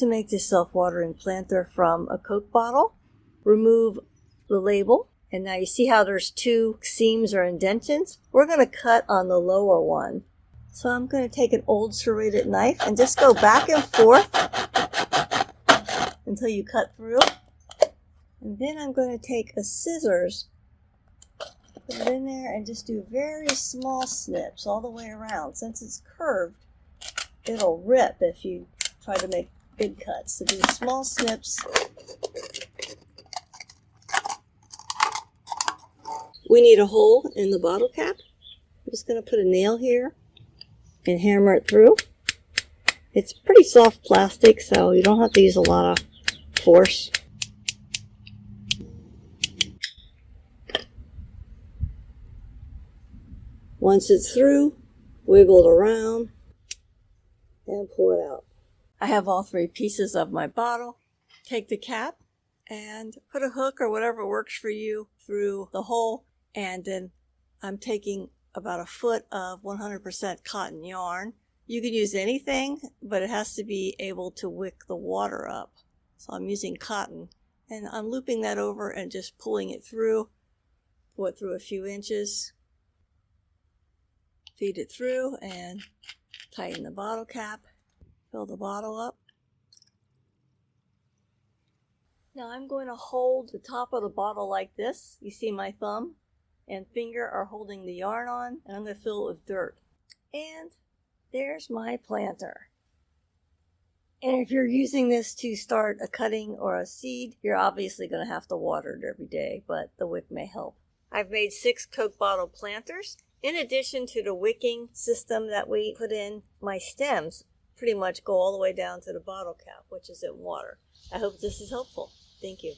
to make this self-watering planter from a Coke bottle. Remove the label, and now you see how there's two seams or indentions? We're going to cut on the lower one. So I'm going to take an old serrated knife and just go back and forth until you cut through. And then I'm going to take a scissors, put it in there, and just do very small snips all the way around. Since it's curved, it'll rip if you try to make big cuts. So do small snips. We need a hole in the bottle cap. I'm just going to put a nail here and hammer it through. It's pretty soft plastic, so you don't have to use a lot of force. Once it's through, wiggle it around and pull it out. I have all three pieces of my bottle. Take the cap and put a hook or whatever works for you through the hole, and then I'm taking about a foot of 100% cotton yarn. You can use anything, but it has to be able to wick the water up. So I'm using cotton, and I'm looping that over and just pulling it through. Pull it through a few inches. Feed it through and tighten the bottle cap. Fill the bottle up. Now I'm going to hold the top of the bottle like this. You see my thumb and finger are holding the yarn on, and I'm going to fill it with dirt. And there's my planter. And if you're using this to start a cutting or a seed, you're obviously going to have to water it every day, but the wick may help. I've made 6 Coke bottle planters. In addition to the wicking system that we put in, my stems pretty much go all the way down to the bottle cap, which is in water. I hope this is helpful. Thank you.